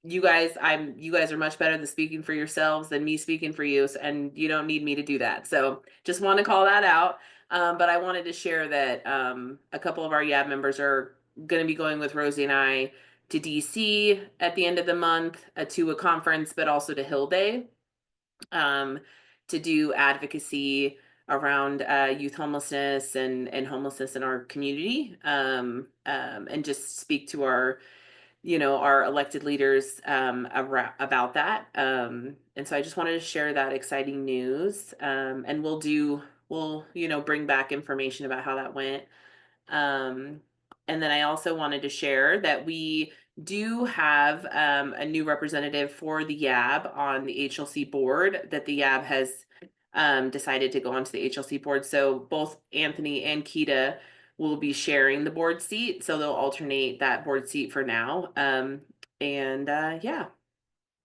you guys are much better than speaking for yourselves than me speaking for you, and you don't need me to do that. So just want to call that out. But I wanted to share that a couple of our YAB members are going to be going with Rosie and I to DC at the end of the month, to a conference, but also to Hill Day, to do advocacy around youth homelessness and homelessness in our community, and just speak to our our elected leaders about that. And so I just wanted to share that exciting news, and we'll bring back information about how that went. And then I also wanted to share that we do have a new representative for the YAB on the HLC board, that the YAB has decided to go onto the HLC board. So both Anthony and Keita will be sharing the board seat. So they'll alternate that board seat for now. Yeah.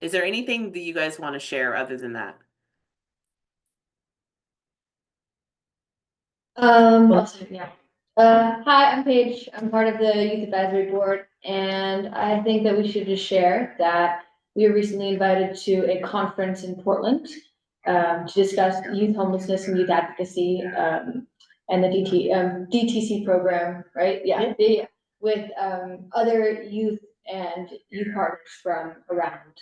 Is there anything that you guys want to share other than that? Yeah. Hi, I'm Paige. I'm part of the Youth Advisory Board, and I think that we should just share that we were recently invited to a conference in Portland to discuss youth homelessness and youth advocacy, and the DTC program, right? Yeah. With other youth and youth partners from around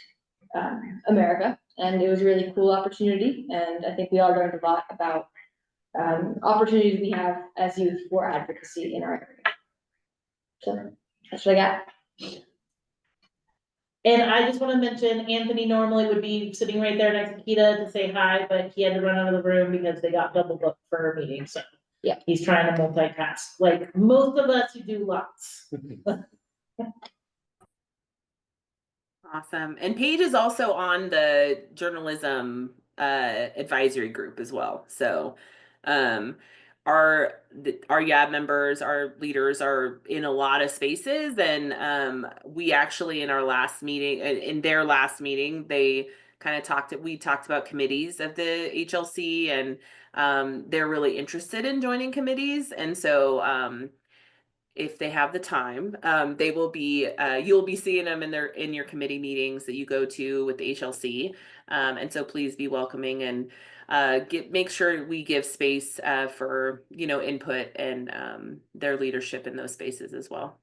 America, and it was a really cool opportunity, and I think we all learned a lot about opportunities we have as youth for advocacy in our area. So that's what I got. And I just want to mention, Anthony normally would be sitting right there next to Keita to say hi, but he had to run out of the room because they got double booked for a meeting, so. Yeah. He's trying to multitask, like most of us who do lots. Awesome. And Paige is also on the journalism advisory group as well. So our YAB members, our leaders are in a lot of spaces, and we actually in their last meeting, they kind of we talked about committees of the HLC, and they're really interested in joining committees. And so if they have the time, they will be you'll be seeing them in your committee meetings that you go to with the HLC. And so please be welcoming, and make sure we give space for input and their leadership in those spaces as well.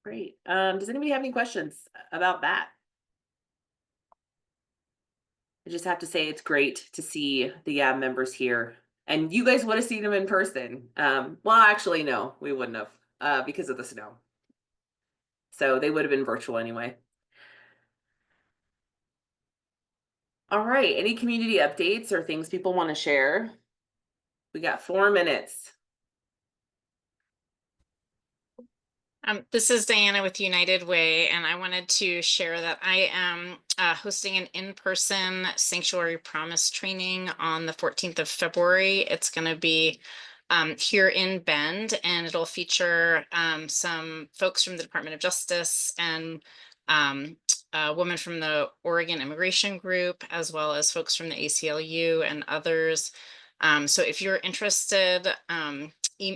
Great. Does anybody have any questions about that? I just have to say it's great to see the YAB members here, and you guys would have seen them in person. Well, actually, no, we wouldn't have because of the snow. So they would have been virtual anyway. All right, any community updates or things people want to share? We got 4 minutes. This is Diana with United Way, and I wanted to share that I am hosting an in-person Sanctuary Promise training on the 14th of February. It's going to be here in Bend, and it'll feature some folks from the Department of Justice and a woman from the Oregon Immigration Group, as well as folks from the ACLU and others. So if you're interested,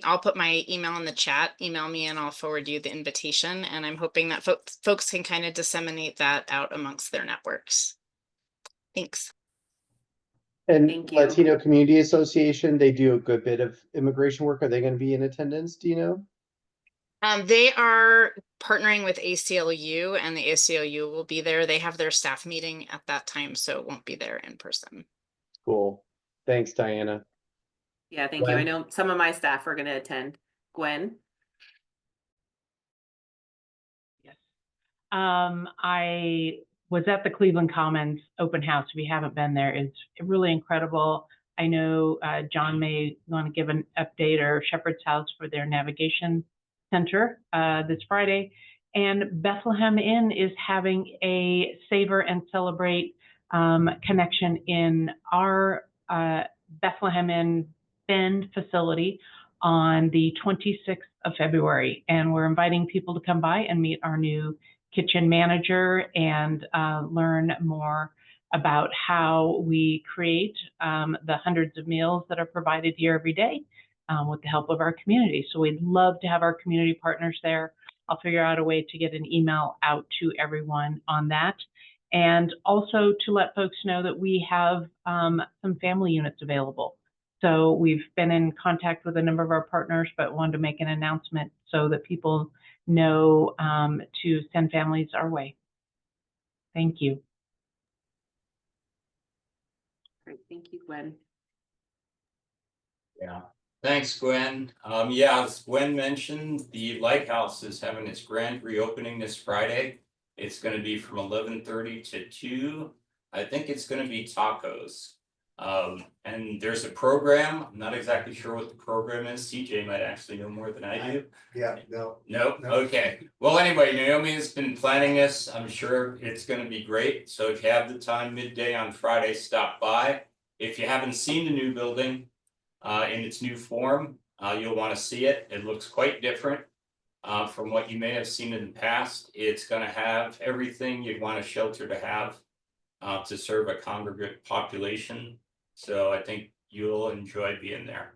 I'll put my email in the chat, email me and I'll forward you the invitation. And I'm hoping that folks can kind of disseminate that out amongst their networks. Thanks. And Latino Community Association, they do a good bit of immigration work. Are they going to be in attendance? Do you know? They are partnering with ACLU, and the ACLU will be there. They have their staff meeting at that time, so it won't be there in person. Cool. Thanks, Diana. Yeah, thank you. I know some of my staff are going to attend. Gwen? Yes. I was at the Cleveland Commons open house. If you haven't been there, it's really incredible. I know John may want to give an update, or Shepherd's House for their navigation center this Friday. And Bethlehem Inn is having a Savor and Celebrate connection in our Bethlehem Inn Bend facility on the 26th of February. And we're inviting people to come by and meet our new kitchen manager and learn more about how we create the hundreds of meals that are provided here every day with the help of our community. So we'd love to have our community partners there. I'll figure out a way to get an email out to everyone on that. And also to let folks know that we have some family units available. So we've been in contact with a number of our partners, but wanted to make an announcement so that people know to send families our way. Thank you. Great, thank you, Gwen. Yeah, thanks, Gwen. Yeah, as Gwen mentioned, the Lighthouse is having its grand reopening this Friday. It's gonna be from 11:30 to 2. I think it's gonna be tacos. And there's a program. I'm not exactly sure what the program is. CJ might actually know more than I do. Yeah, no. Nope, No. okay. Well, anyway, Naomi has been planning this. I'm sure it's gonna be great. So if you have the time midday on Friday, stop by. If you haven't seen the new building in its new form, you'll want to see it. It looks quite different from what you may have seen in the past. It's gonna have everything you'd want a shelter to have to serve a congregate population. So I think you'll enjoy being there.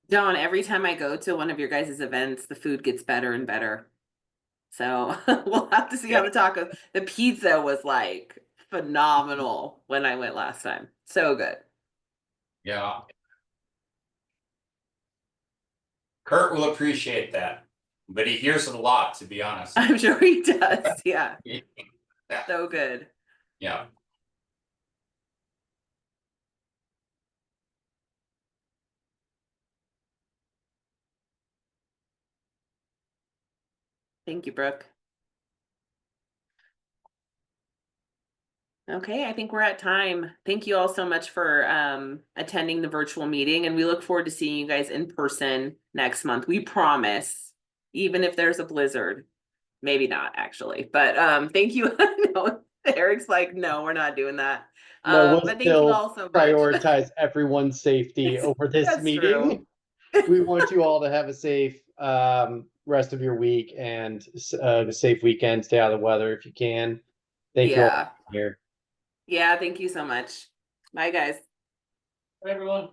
Dawn, every time I go to one of your guys' events, the food gets better and better. So we'll have to see how the tacos, the pizza was like phenomenal when I went last time. So good. Yeah. Kurt will appreciate that, but he hears it a lot, to be honest. I'm sure he does. Yeah. Yeah. So good. Yeah. Thank you, Brooke. Okay, I think we're at time. Thank you all so much for attending the virtual meeting, and we look forward to seeing you guys in person next month. We promise, even if there's a blizzard. Maybe not actually, but thank you. No, Eric's like, no, we're not doing that. No, we'll But thank you still all so much. prioritize everyone's safety over this That's meeting. true. We want you all to have a safe rest of your week and a safe weekend. Stay out of the weather if you can. Thank you all Yeah. for being here. Yeah, thank you so much. Bye, guys. Bye, everyone.